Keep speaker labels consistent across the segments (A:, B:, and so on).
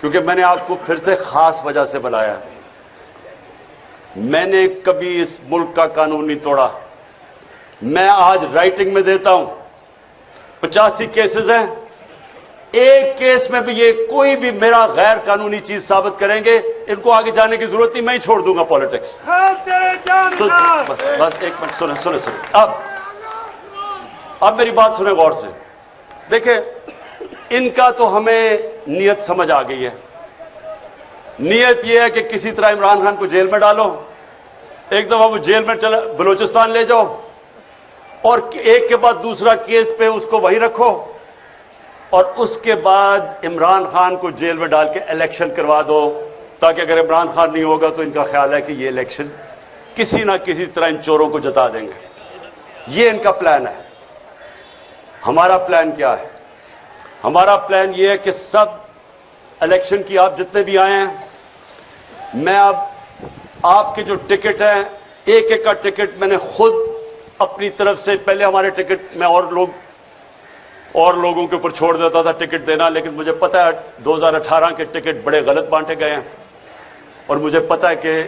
A: کیونکہ میں نے آپ کو پھر سے خاص وجہ سے بلایا. میں نے کبھی اس ملک کا قانون نہیں توڑا. میں آج رائٹنگ میں دیتا ہوں 85 کیسز ہیں, ایک کیس میں بھی یہ کوئی بھی میرا غیر قانونی چیز ثابت کریں گے, ان کو آگے جانے کی ضرورت نہیں, میں ہی چھوڑ دوں گا پالیٹکس. بس ایک منٹ سنیں. اب میری بات سنیں غور سے. دیکھیں, ان کا تو ہمیں نیت سمجھ آ گئی ہے. نیت یہ ہے کہ کسی طرح عمران خان کو جیل میں ڈالو, ایک دفعہ وہ جیل میں بلوچستان لے جاؤ, اور ایک کے بعد دوسرا کیس پہ اس کو وہیں رکھو, اور اس کے بعد عمران خان کو جیل میں ڈال کے الیکشن کروا دو, تاکہ اگر عمران خان نہیں ہوگا تو ان کا خیال ہے کہ یہ الیکشن کسی نہ کسی طرح ان چوروں کو جتا دیں گے. یہ ان کا پلان ہے. ہمارا پلان کیا ہے؟ ہمارا پلان یہ ہے کہ سب الیکشن کی آپ جتنے بھی آئے ہیں, میں اب آپ کے جو ٹکٹ ہیں ایک ایک کا ٹکٹ میں نے خود اپنی طرف سے, پہلے ہمارے ٹکٹ میں اور لوگوں کے اوپر چھوڑ دیتا تھا ٹکٹ دینا, لیکن مجھے پتا ہے 2018 کے ٹکٹ بڑے غلط بانٹے گئے ہیں, اور مجھے پتا ہے کہ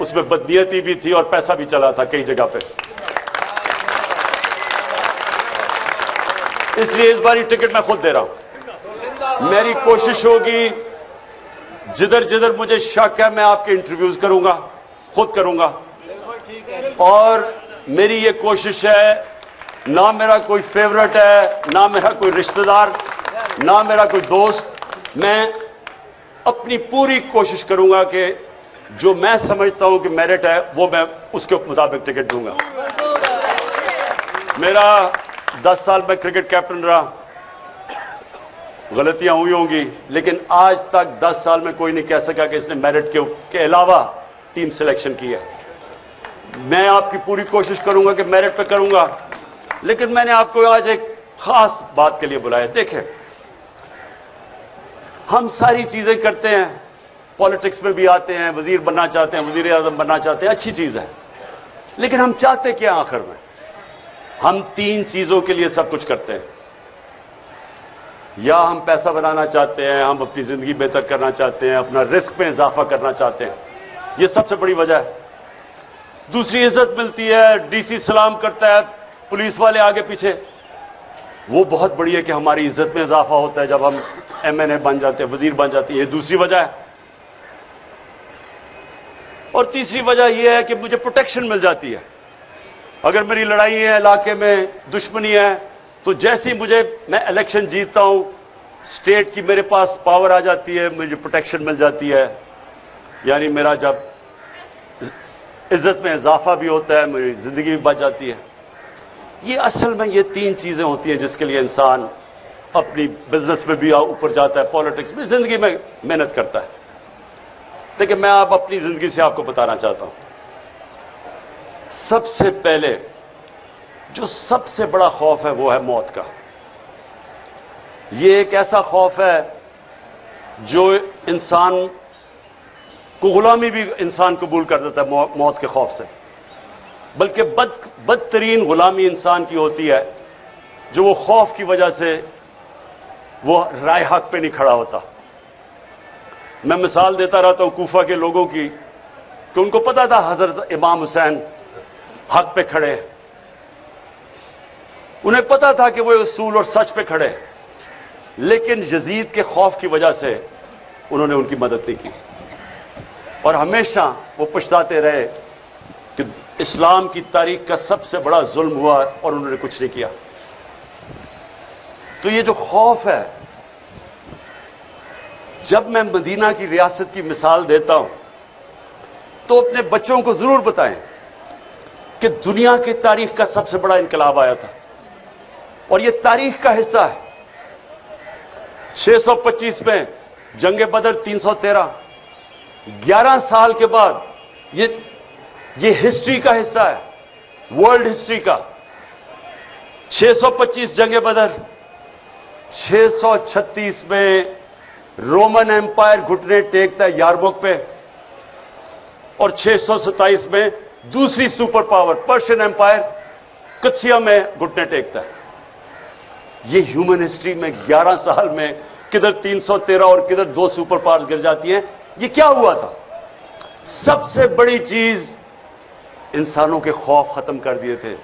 A: اس میں بدنیتی بھی تھی اور پیسہ بھی چلا تھا کئی جگہ پہ. اس لیے اس باری ٹکٹ میں خود دے رہا ہوں. میری کوشش ہوگی جدھر جدھر مجھے شک ہے میں آپ کے انٹرویوز کروں گا, خود کروں گا. اور میری یہ کوشش ہے, نہ میرا کوئی فیورٹ ہے, نہ میرا کوئی رشتہ دار, نہ میرا کوئی دوست, میں اپنی پوری کوشش کروں گا کہ جو میں سمجھتا ہوں کہ میرٹ ہے وہ میں اس کے مطابق ٹکٹ دوں گا. میرا 10 سال میں کرکٹ کیپٹن رہا, غلطیاں ہوئی ہوں گی, لیکن آج تک 10 سال میں کوئی نہیں کہہ سکا کہ اس نے میرٹ کے علاوہ ٹیم سلیکشن کی ہے. میں آپ کی پوری کوشش کروں گا کہ میرٹ پہ کروں گا, لیکن میں نے آپ کو آج ایک خاص بات کے لیے بلایا. دیکھیں, ہم ساری چیزیں کرتے ہیں, پالیٹکس میں بھی آتے ہیں, وزیر بننا چاہتے ہیں, وزیر اعظم بننا چاہتے ہیں, اچھی چیز ہے, لیکن ہم چاہتے کیا آخر میں؟ ہم 3 چیزوں کے لیے سب کچھ کرتے ہیں. یا ہم پیسہ بنانا چاہتے ہیں, ہم اپنی زندگی بہتر کرنا چاہتے ہیں, اپنا رزق میں اضافہ کرنا چاہتے ہیں, یہ سب سے بڑی وجہ ہے. دوسری عزت ملتی ہے, ڈی سی سلام کرتا ہے, پولیس والے آگے پیچھے, وہ بہت بڑی ہے کہ ہماری عزت میں اضافہ ہوتا ہے جب ہم ایم این اے بن جاتے ہیں, وزیر بن جاتے ہیں, یہ دوسری وجہ ہے. اور تیسری وجہ یہ ہے کہ مجھے پروٹیکشن مل جاتی ہے. اگر میری لڑائی ہے, علاقے میں دشمنی ہے, تو جیسے ہی میں الیکشن جیتتا ہوں, اسٹیٹ کی میرے پاس پاور آ جاتی ہے, مجھے پروٹیکشن مل جاتی ہے, یعنی میرا جب عزت میں اضافہ بھی ہوتا ہے, میری زندگی بھی بچ جاتی ہے. یہ اصل میں یہ 3 چیزیں ہوتی ہیں جس کے لیے انسان اپنی بزنس میں بھی اوپر جاتا ہے, پالیٹکس میں, زندگی میں محنت کرتا ہے. دیکھیں, میں اب اپنی زندگی سے آپ کو بتانا چاہتا ہوں. سب سے پہلے جو سب سے بڑا خوف ہے وہ ہے موت کا. یہ ایک ایسا خوف ہے جو انسان کو غلامی بھی انسان قبول کر دیتا ہے موت کے خوف سے. بلکہ بدترین غلامی انسان کی ہوتی ہے جو وہ خوف کی وجہ سے وہ رائے حق پہ نہیں کھڑا ہوتا. میں مثال دیتا رہتا ہوں کوفہ کے لوگوں کی کہ ان کو پتا تھا حضرت امام حسین حق پہ کھڑے, انہیں پتا تھا کہ وہ اصول اور سچ پہ کھڑے, لیکن یزید کے خوف کی وجہ سے انہوں نے ان کی مدد نہیں کی, اور ہمیشہ وہ پچھتاتے رہے کہ اسلام کی تاریخ کا سب سے بڑا ظلم ہوا اور انہوں نے کچھ نہیں کیا. تو یہ جو خوف ہے, جب میں مدینہ کی ریاست کی مثال دیتا ہوں تو اپنے بچوں کو ضرور بتائیں کہ دنیا کی تاریخ کا سب سے بڑا انقلاب آیا تھا, اور یہ تاریخ کا حصہ ہے. 625 میں جنگ بدر, 313, 11 سال کے بعد یہ ہسٹری کا حصہ ہے, ورلڈ ہسٹری کا. 625 جنگ بدر, 636 میں رومن ایمپائر گھٹنے ٹیکتا ہے یارموک پہ, اور 627 میں دوسری سپر پاور پرشین ایمپائر قدسیہ میں گھٹنے ٹیکتا ہے. یہ ہیومن ہسٹری میں 11 سال میں کدھر 313 اور کدھر 2 سپر پاورز گر جاتی ہیں. یہ کیا ہوا تھا؟ سب سے بڑی چیز انسانوں کے خوف ختم کر دیے تھے.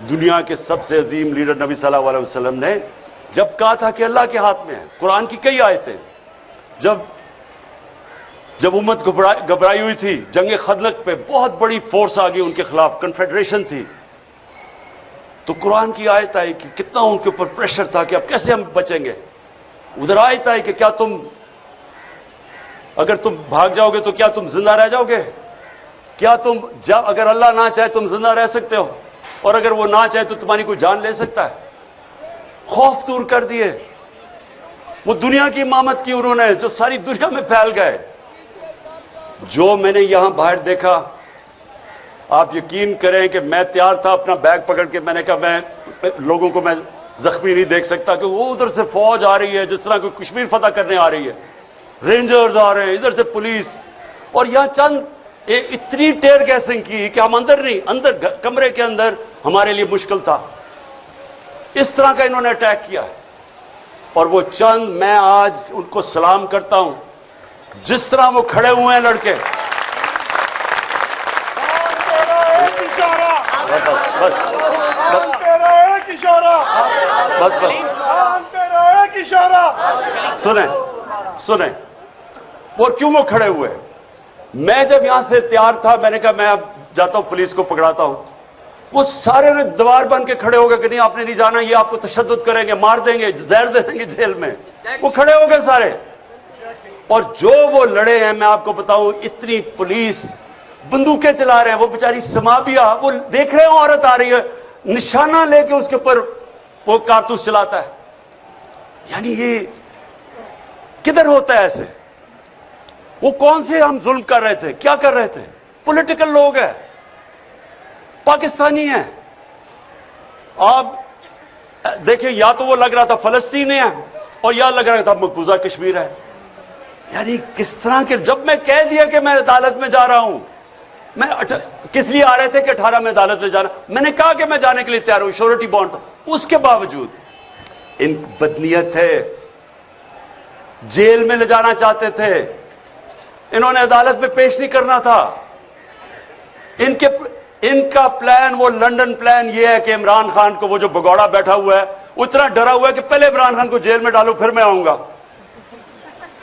A: دنیا کے سب سے عظیم لیڈر نبی صلی اللہ علیہ وسلم نے جب کہا تھا کہ اللہ کے ہاتھ میں ہے، قرآن کی کئی آیتیں، جب امت گھبرائی ہوئی تھی جنگ خندق پہ، بہت بڑی فورس آ گئی ان کے خلاف، کنفیڈریشن تھی، تو قرآن کی آیت آئی کہ کتنا ان کے اوپر پریشر تھا کہ اب کیسے ہم بچیں گے. ادھر آیت آئی کہ کیا تم اگر تم بھاگ جاؤ گے تو کیا تم زندہ رہ جاؤ گے؟ کیا تم اگر اللہ نہ چاہے تم زندہ رہ سکتے ہو، اور اگر وہ نہ چاہے تو تمہاری کوئی جان لے سکتا ہے؟ خوف دور کر دیے. وہ دنیا کی امامت کی انہوں نے، جو ساری دنیا میں پھیل گئے. جو میں نے یہاں باہر دیکھا، آپ یقین کریں کہ میں تیار تھا اپنا بیگ پکڑ کے، میں نے کہا میں لوگوں کو میں زخمی نہیں دیکھ سکتا کہ وہ ادھر سے فوج آ رہی ہے جس طرح کوئی کشمیر فتح کرنے آ رہی ہے، رینجرز آ رہے ہیں، ادھر سے پولیس، اور یہاں چند اتنی ٹیئر گیسنگ کی کہ ہم اندر نہیں، اندر کمرے کے اندر ہمارے لیے مشکل تھا. اس طرح کا انہوں نے اٹیک کیا ہے. اور وہ چند، میں آج ان کو سلام کرتا ہوں جس طرح وہ کھڑے ہوئے ہیں لڑکے. سنیں اور کیوں وہ کھڑے ہوئے؟ میں جب یہاں سے تیار تھا میں نے کہا میں اب جاتا ہوں پولیس کو پکڑاتا ہوں. وہ سارے نے دیوار بن کے کھڑے ہو گئے کہ نہیں آپ نے نہیں جانا، یہ آپ کو تشدد کریں گے، مار دیں گے، زہر دے دیں گے جیل میں. وہ کھڑے ہو گئے سارے. اور جو وہ لڑے ہیں میں آپ کو بتاؤں، اتنی پولیس بندوقیں چلا رہے ہیں، وہ بیچاری سمابیا وہ دیکھ رہے ہیں عورت آ رہی ہے، نشانہ لے کے اس کے اوپر وہ کارتوس چلاتا ہے. یعنی یہ کدھر ہوتا ہے ایسے؟ وہ کون سے ہم ظلم کر رہے تھے؟ کیا کر رہے تھے؟ پولیٹیکل لوگ ہیں، پاکستانی ہیں. آپ دیکھیں، یا تو وہ لگ رہا تھا فلسطین ہے اور یا لگ رہا تھا مقبوضہ کشمیر ہے. یعنی کس طرح کے، جب میں کہہ دیا کہ میں عدالت میں جا رہا ہوں، میں کس لیے آ رہے تھے کہ 18 میں عدالت میں جانا، میں نے کہا کہ میں جانے کے لیے تیار ہوں، شورٹی بانڈ تھا. اس کے باوجود ان بدنیت ہے، جیل میں لے جانا چاہتے تھے، انہوں نے عدالت میں پیش نہیں کرنا تھا. ان کا پلان، وہ لنڈن پلان یہ ہے کہ عمران خان کو، وہ جو بگوڑا بیٹھا ہوا ہے وہ اتنا ڈرا ہوا ہے کہ پہلے عمران خان کو جیل میں ڈالو پھر میں آؤں گا.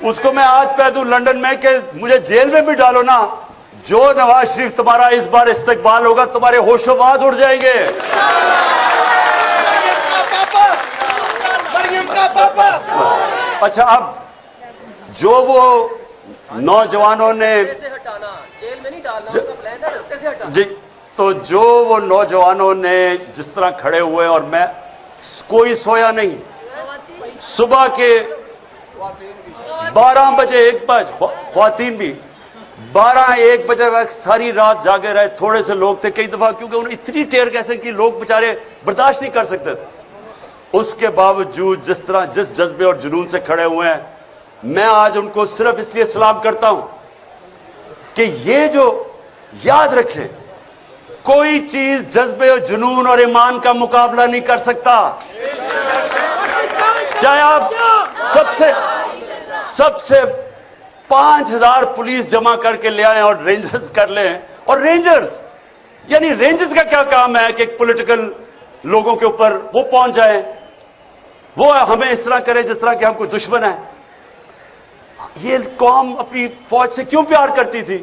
A: اس کو میں آج کہہ دوں لنڈن میں کہ مجھے جیل میں بھی ڈالو نا، جو نواز شریف تمہارا اس بار استقبال ہوگا تمہارے ہوش و باز اڑ جائیں گے. اچھا، اب جو وہ نوجوانوں نے
B: جیل میں نہیں ڈالنا،
A: جی، تو جو وہ نوجوانوں نے جس طرح کھڑے ہوئے، اور میں کوئی سویا نہیں، صبح کے 12 بجے 1 بجے، خواتین بھی 12-1 بجے تک ساری رات جاگے رہے. تھوڑے سے لوگ تھے کئی دفعہ، کیونکہ انہوں نے اتنی ٹیئر گیسنگ کی، لوگ بیچارے برداشت نہیں کر سکتے تھے. اس کے باوجود جس طرح جس جذبے اور جنون سے کھڑے ہوئے ہیں، میں آج ان کو صرف اس لیے سلام کرتا ہوں کہ یہ جو یاد رکھیں، کوئی چیز جذبے اور جنون اور ایمان کا مقابلہ نہیں کر سکتا. چاہے آپ سب سے 5000 پولیس جمع کر کے لے آئیں اور رینجرز کر لیں، اور رینجرز یعنی رینجرز کا کیا کام ہے کہ ایک پولیٹیکل لوگوں کے اوپر وہ پہنچ جائیں، وہ ہمیں اس طرح کرے جس طرح کہ ہم کوئی دشمن ہیں. یہ قوم اپنی فوج سے کیوں پیار کرتی تھی؟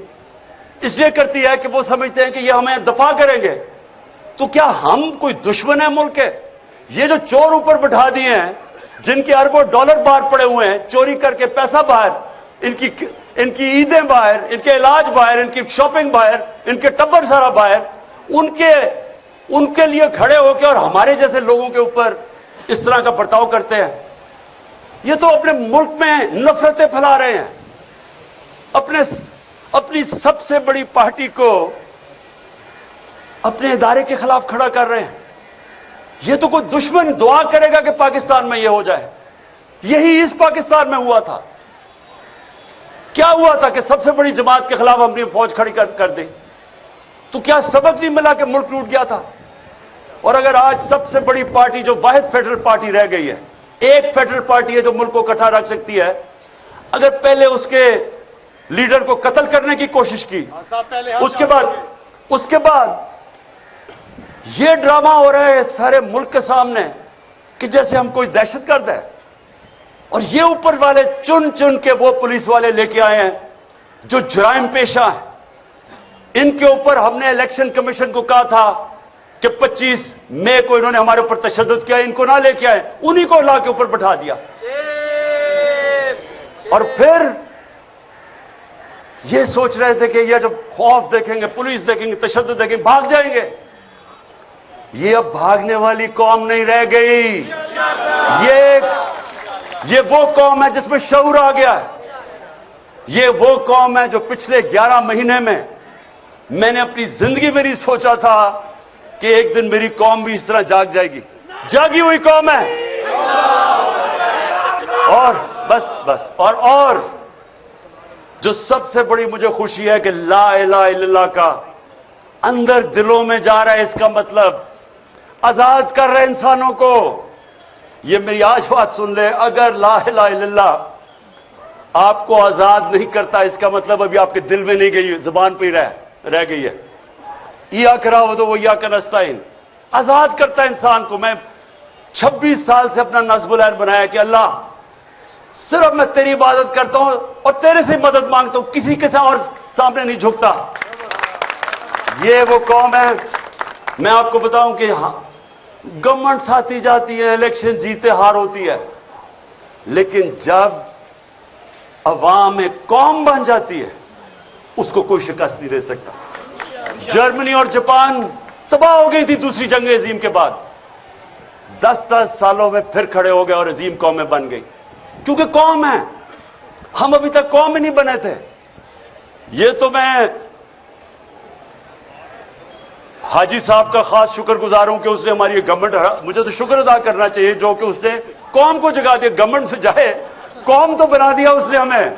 A: اس لیے کرتی ہے کہ وہ سمجھتے ہیں کہ یہ ہمیں دفاع کریں گے. تو کیا ہم کوئی دشمن ہیں ملک کے؟ یہ جو چور اوپر بٹھا دیے ہیں، جن کے اربوں ڈالر باہر پڑے ہوئے ہیں، چوری کر کے پیسہ باہر، ان کی عیدیں باہر، ان کے علاج باہر، ان کی شاپنگ باہر، ان کے ٹبر سارا باہر، ان کے لیے کھڑے ہو کے اور ہمارے جیسے لوگوں کے اوپر اس طرح کا برتاؤ کرتے ہیں. یہ تو اپنے ملک میں نفرتیں پھیلا رہے ہیں، اپنی سب سے بڑی پارٹی کو اپنے ادارے کے خلاف کھڑا کر رہے ہیں. یہ تو کوئی دشمن دعا کرے گا کہ پاکستان میں یہ ہو جائے. یہی اس پاکستان میں ہوا تھا. کیا ہوا تھا کہ سب سے بڑی جماعت کے خلاف اپنی فوج کھڑی کر دی. تو کیا سبق نہیں ملا کہ ملک ٹوٹ گیا تھا؟ اور اگر آج سب سے بڑی پارٹی جو واحد فیڈرل پارٹی رہ گئی ہے، ایک فیڈرل پارٹی ہے جو ملک کو اکٹھا رکھ سکتی ہے، اگر پہلے اس کے لیڈر کو قتل کرنے کی کوشش کی، اس کے بعد یہ ڈرامہ ہو رہا ہے سارے ملک کے سامنے کہ جیسے ہم کوئی دہشت گرد ہے، اور یہ اوپر والے چن چن کے وہ پولیس والے لے کے آئے ہیں جو جرائم پیشہ ہیں. ان کے اوپر ہم نے الیکشن کمیشن کو کہا تھا کہ 25 مئی کو انہوں نے ہمارے اوپر تشدد کیا، ان کو نہ لے کے آئے، انہی کو لا کے اوپر بٹھا دیا. اور پھر یہ سوچ رہے تھے کہ یہ جب خوف دیکھیں گے، پولیس دیکھیں گے، تشدد دیکھیں گے، بھاگ جائیں گے. یہ اب بھاگنے والی قوم نہیں رہ گئی. یہ وہ قوم ہے جس میں شعور آ گیا ہے. یہ وہ قوم ہے جو پچھلے 11 مہینے میں نے اپنی زندگی میں نہیں سوچا تھا کہ ایک دن میری قوم بھی اس طرح جاگ جائے گی. جاگی ہوئی قوم ہے. اور بس اور جو سب سے بڑی مجھے خوشی ہے کہ لا الہ الا اللہ کا اندر دلوں میں جا رہا ہے. اس کا مطلب آزاد کر رہے انسانوں کو. یہ میری آج بات سن لے، اگر لا الہ الا اللہ آپ کو آزاد نہیں کرتا، اس کا مطلب ابھی آپ کے دل میں نہیں گئی، زبان پہ ہی رہ گئی ہے. ایاک نعبد و ایاک نستعین آزاد کرتا ہے انسان کو. میں 26 سال سے اپنا نصب العین بنایا کہ اللہ صرف میں تیری عبادت کرتا ہوں اور تیرے سے مدد مانگتا ہوں، کسی کے اور سامنے نہیں جھکتا. یہ وہ قوم ہے. میں آپ کو بتاؤں کہ گورنمنٹ آتی جاتی ہے، الیکشن جیتے ہار ہوتی ہے، لیکن جب عوام ایک قوم بن جاتی ہے اس کو کوئی شکست نہیں دے سکتا. جرمنی اور جاپان تباہ ہو گئی تھی دوسری جنگ عظیم کے بعد، 10 سالوں میں پھر کھڑے ہو گئے اور عظیم قومیں بن گئی، کیونکہ قوم ہے. ہم ابھی تک قوم ہی نہیں بنے تھے. یہ تو میں حاجی صاحب کا خاص شکر گزار ہوں کہ اس نے ہماری گورنمنٹ، مجھے تو شکر ادا کرنا چاہیے جو کہ اس نے قوم کو جگا دیا. گورنمنٹ سے جائے قوم تو بنا دیا اس نے ہمیں.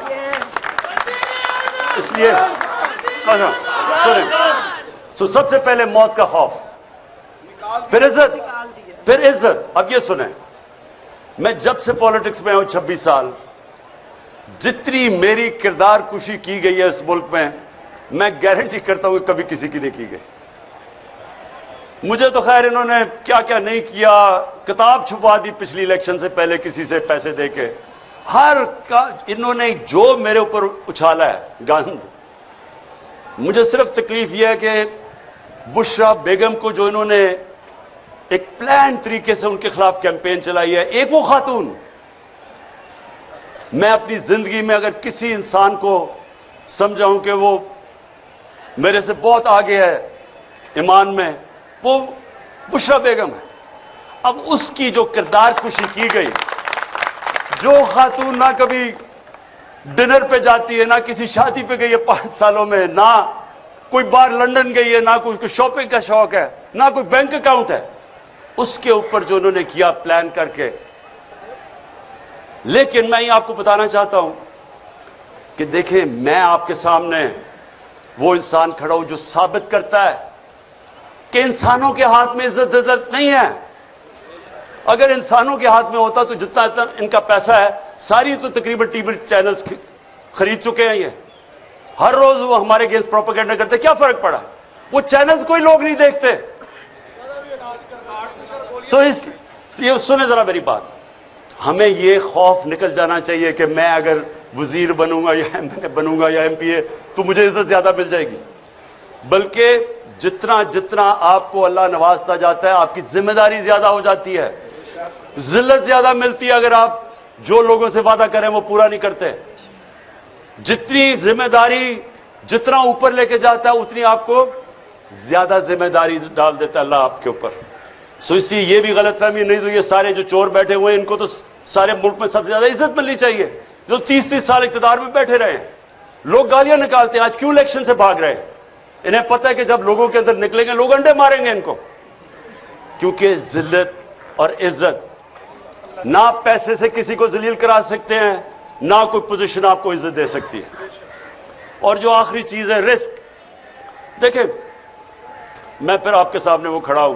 A: اس لیے سنیں، سب سے پہلے موت کا خوف، پھر عزت. اب یہ سنیں، میں جب سے پالیٹکس میں ہوں 26 سال، جتنی میری کردار کشی کی گئی ہے اس ملک میں گارنٹی کرتا ہوں کہ کبھی کسی کی نہیں کی گئی. مجھے تو خیر انہوں نے کیا کیا نہیں کیا، کتاب چھپا دی پچھلی الیکشن سے پہلے کسی سے پیسے دے کے، انہوں نے جو میرے اوپر اچھالا ہے گند. مجھے صرف تکلیف یہ ہے کہ بشرا بیگم کو جو انہوں نے ایک پلان طریقے سے ان کے خلاف کیمپین چلائی ہے، ایک وہ خاتون. میں اپنی زندگی میں اگر کسی انسان کو سمجھا ہوں کہ وہ میرے سے بہت آگے ہے ایمان میں، وہ بشرا بیگم ہے. اب اس کی جو کردار کشی کی گئی، جو خاتون نہ کبھی ڈنر پہ جاتی ہے، نہ کسی شادی پہ گئی ہے 5 سالوں میں، نہ کوئی بار لندن گئی ہے، نہ کوئی شاپنگ کا شوق ہے، نہ کوئی بینک اکاؤنٹ ہے، اس کے اوپر جو انہوں نے کیا پلان کر کے. لیکن میں یہ آپ کو بتانا چاہتا ہوں کہ دیکھیں، میں آپ کے سامنے وہ انسان کھڑا ہوں جو ثابت کرتا ہے کہ انسانوں کے ہاتھ میں عزت نہیں ہے. اگر انسانوں کے ہاتھ میں ہوتا تو جتنا ان کا پیسہ ہے ساری تو تقریباً ٹی وی چینلز خرید چکے ہیں. یہ ہر روز وہ ہمارے اگینسٹ پروپیگنڈا کرتے، کیا فرق پڑا؟ وہ چینلز کوئی لوگ نہیں دیکھتے. سنیں ذرا میری بات، ہمیں یہ خوف نکل جانا چاہیے کہ میں اگر وزیر بنوں گا یا بنوں گا یا ایم پی اے تو مجھے عزت زیادہ مل جائے گی. بلکہ جتنا آپ کو اللہ نوازتا جاتا ہے آپ کی ذمہ داری زیادہ ہو جاتی ہے، ذلت زیادہ ملتی ہے اگر آپ جو لوگوں سے وعدہ کریں وہ پورا نہیں کرتے. جتنی ذمہ داری جتنا اوپر لے کے جاتا ہے اتنی آپ کو زیادہ ذمہ داری ڈال دیتا ہے اللہ آپ کے اوپر. اس لیے یہ بھی غلط فہمی نہیں تو یہ سارے جو چور بیٹھے ہوئے ہیں ان کو تو سارے ملک میں سب سے زیادہ عزت ملنی چاہیے، جو 30 سال اقتدار میں بیٹھے رہے ہیں. لوگ گالیاں نکالتے ہیں آج کیوں الیکشن سے بھاگ رہے ہیں؟ انہیں پتہ ہے کہ جب لوگوں کے اندر نکلیں گے لوگ انڈے ماریں گے ان کو. کیونکہ ذلت اور عزت نہ پیسے سے کسی کو ذلیل کرا سکتے ہیں، نہ کوئی پوزیشن آپ کو عزت دے سکتی ہے. اور جو آخری چیز ہے رسک. دیکھیں، میں پھر آپ کے سامنے وہ کھڑا ہوں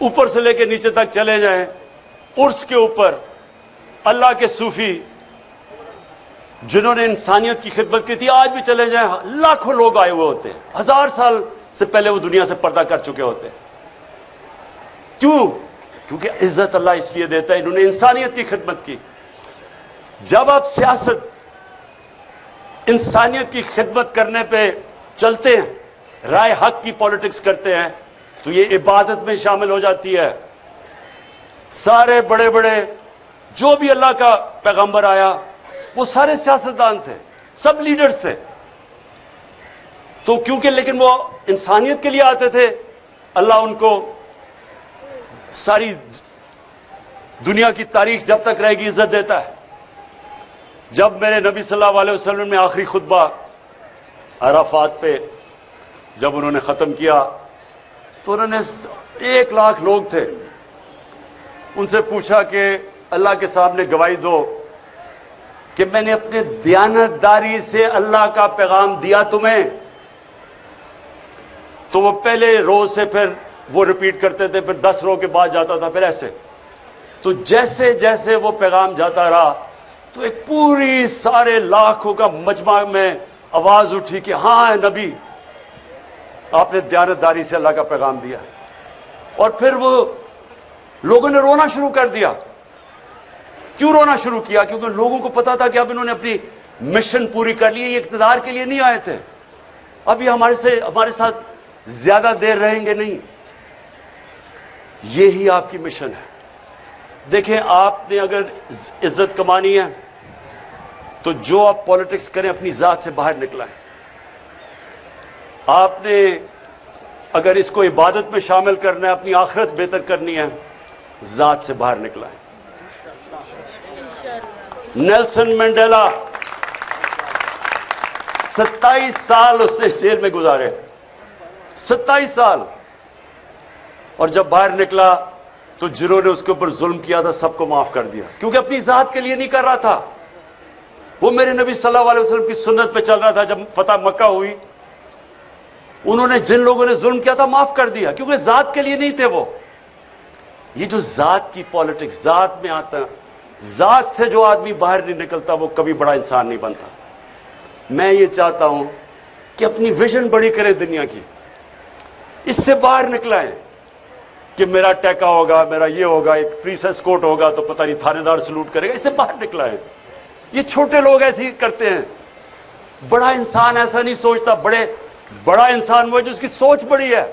A: اوپر سے لے کے نیچے تک چلے جائیں، عرس کے اوپر اللہ کے صوفی جنہوں نے انسانیت کی خدمت کی تھی، آج بھی چلے جائیں لاکھوں لوگ آئے ہوئے ہوتے ہیں، 1000 سال سے پہلے وہ دنیا سے پردہ کر چکے ہوتے ہیں۔ کیوں؟ کیونکہ عزت اللہ اس لیے دیتا ہے، انہوں نے انسانیت کی خدمت کی۔ جب آپ سیاست انسانیت کی خدمت کرنے پہ چلتے ہیں، رائے حق کی پالیٹکس کرتے ہیں، تو یہ عبادت میں شامل ہو جاتی ہے۔ سارے بڑے بڑے جو بھی اللہ کا پیغمبر آیا وہ سارے سیاستدان تھے، سب لیڈرز تھے، تو کیونکہ لیکن وہ انسانیت کے لیے آتے تھے، اللہ ان کو ساری دنیا کی تاریخ جب تک رہے گی عزت دیتا ہے۔ جب میرے نبی صلی اللہ علیہ وسلم نے آخری خطبہ عرفات پہ جب انہوں نے ختم کیا تو انہوں نے 1 لاکھ لوگ تھے، ان سے پوچھا کہ اللہ کے سامنے گواہی دو کہ میں نے اپنے دیانتداری سے اللہ کا پیغام دیا تمہیں؟ تو وہ پہلے روز سے پھر وہ ریپیٹ کرتے تھے، پھر 10 روز کے بعد جاتا تھا، پھر ایسے۔ تو جیسے جیسے وہ پیغام جاتا رہا تو ایک پوری سارے لاکھوں کا مجمع میں آواز اٹھی کہ ہاں نبی، آپ نے دیانتداری سے اللہ کا پیغام دیا۔ اور پھر وہ لوگوں نے رونا شروع کر دیا۔ کیوں رونا شروع کیا؟ کیونکہ لوگوں کو پتا تھا کہ اب انہوں نے اپنی مشن پوری کر لی ہے، یہ اقتدار کے لیے نہیں آئے تھے، اب یہ ہمارے ساتھ زیادہ دیر رہیں گے نہیں۔ یہی آپ کی مشن ہے۔ دیکھیں، آپ نے اگر عزت کمانی ہے تو جو آپ پالیٹکس کریں اپنی ذات سے باہر نکلائیں۔ آپ نے اگر اس کو عبادت میں شامل کرنا ہے، اپنی آخرت بہتر کرنی ہے، ذات سے باہر نکلائیں۔ نیلسن منڈیلا 27 سال اس نے جیل میں گزارے، 27 سال، اور جب باہر نکلا تو جنہوں نے اس کے اوپر ظلم کیا تھا سب کو معاف کر دیا، کیونکہ اپنی ذات کے لیے نہیں کر رہا تھا، وہ میرے نبی صلی اللہ علیہ وسلم کی سنت پہ چل رہا تھا۔ جب فتح مکہ ہوئی، انہوں نے جن لوگوں نے ظلم کیا تھا معاف کر دیا، کیونکہ ذات کے لیے نہیں تھے وہ۔ یہ جو ذات کی پالیٹکس، ذات میں آتا ہے، ذات سے جو آدمی باہر نہیں نکلتا وہ کبھی بڑا انسان نہیں بنتا۔ میں یہ چاہتا ہوں کہ اپنی ویژن بڑی کریں دنیا کی، اس سے باہر نکلائیں کہ میرا ٹیکا ہوگا، میرا یہ ہوگا، ایک پریسس کوٹ ہوگا تو پتہ نہیں تھانے دار سلوٹ کرے گا، اس سے باہر نکلائیں۔ یہ چھوٹے لوگ ایسے ہی کرتے ہیں، بڑا انسان ایسا نہیں سوچتا۔ بڑا انسان وہ ہے جس کی سوچ بڑی ہے،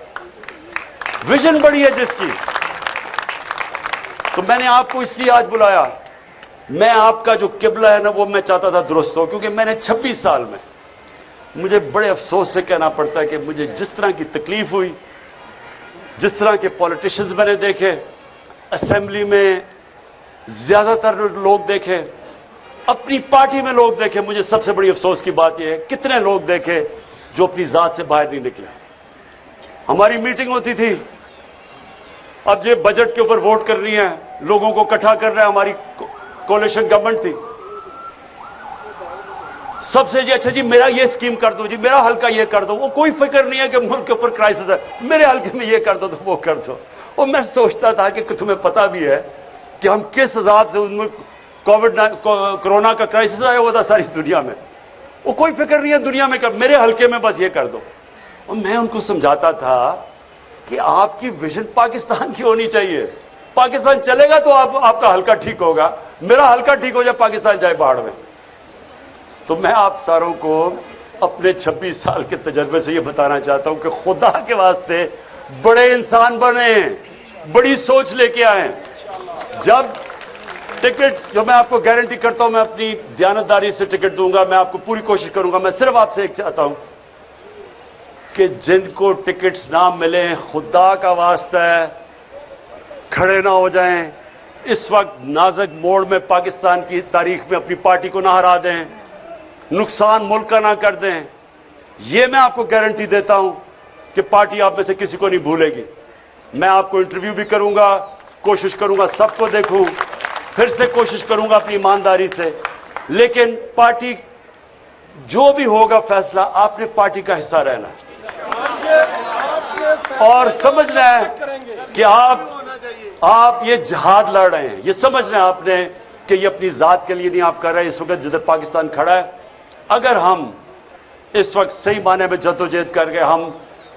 A: ویژن بڑی ہے جس کی۔ تو میں نے آپ کو اس لیے آج بلایا، میں آپ کا جو قبلہ ہے نا وہ میں چاہتا تھا درست ہو، کیونکہ میں نے 26 سال میں مجھے بڑے افسوس سے کہنا پڑتا ہے کہ مجھے جس طرح کی تکلیف ہوئی، جس طرح کے پولیٹیشنز میں نے دیکھے، اسمبلی میں زیادہ تر لوگ دیکھے، اپنی پارٹی میں لوگ دیکھے، مجھے سب سے بڑی افسوس کی بات یہ ہے کتنے لوگ دیکھے جو اپنی ذات سے باہر نہیں نکلے۔ ہماری میٹنگ ہوتی تھی، اب یہ بجٹ کے اوپر ووٹ کر رہی ہیں، لوگوں کو اکٹھا کر رہے ہیں، ہماری کولیشن گورنمنٹ تھی، سب سے جی اچھا جی میرا یہ اسکیم کر دو، جی میرا حلقہ یہ کر دو، وہ کوئی فکر نہیں ہے کہ ملک کے اوپر کرائسس ہے، میرے حلقے میں یہ کر دو تو وہ کر دو۔ اور میں سوچتا تھا کہ تمہیں پتا بھی ہے کہ ہم کس حساب سے ان میں کورونا کا کرائسس آیا ہوا تھا ساری دنیا میں، وہ کوئی فکر نہیں ہے دنیا میں، میرے حلقے میں بس یہ کر دو۔ اور میں ان کو سمجھاتا تھا کہ آپ کی ویژن پاکستان کی ہونی چاہیے، پاکستان چلے گا تو آپ کا حلقہ ٹھیک ہوگا، میرا حلقہ ٹھیک ہو جائے پاکستان جائے باڑ میں۔ تو میں آپ ساروں کو اپنے 26 سال کے تجربے سے یہ بتانا چاہتا ہوں کہ خدا کے واسطے بڑے انسان بنیں، بڑی سوچ لے کے آئیں۔ جب ٹکٹ جو میں آپ کو گارنٹی کرتا ہوں، میں اپنی دیانتداری سے ٹکٹ دوں گا، میں آپ کو پوری کوشش کروں گا۔ میں صرف آپ سے ایک چاہتا ہوں کہ جن کو ٹکٹس نہ ملیں، خدا کا واسطہ ہے کھڑے نہ ہو جائیں، اس وقت نازک موڑ میں پاکستان کی تاریخ میں اپنی پارٹی کو نہ ہرا دیں، نقصان ملک کا نہ کر دیں۔ یہ میں آپ کو گارنٹی دیتا ہوں کہ پارٹی آپ میں سے کسی کو نہیں بھولے گی۔ میں آپ کو انٹرویو بھی کروں گا، کوشش کروں گا سب کو دیکھوں، پھر سے کوشش کروں گا اپنی ایمانداری سے، لیکن پارٹی جو بھی ہوگا فیصلہ، آپ نے پارٹی کا حصہ رہنا ہے۔ اور سمجھنا ہے کہ آپ یہ جہاد لڑ رہے ہیں. یہ سمجھنا ہے آپ نے کہ یہ اپنی ذات کے لیے نہیں آپ کر رہے. اس وقت جدھر پاکستان کھڑا ہے, اگر ہم اس وقت صحیح معنی میں جدوجہد کر کے ہم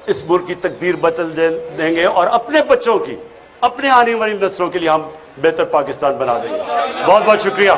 A: اس ملک کی تقدیر بدل دیں گے اور اپنے بچوں کی, اپنے آنے والی نسلوں کے لیے ہم بہتر پاکستان بنا دیں گے. بہت بہت شکریہ.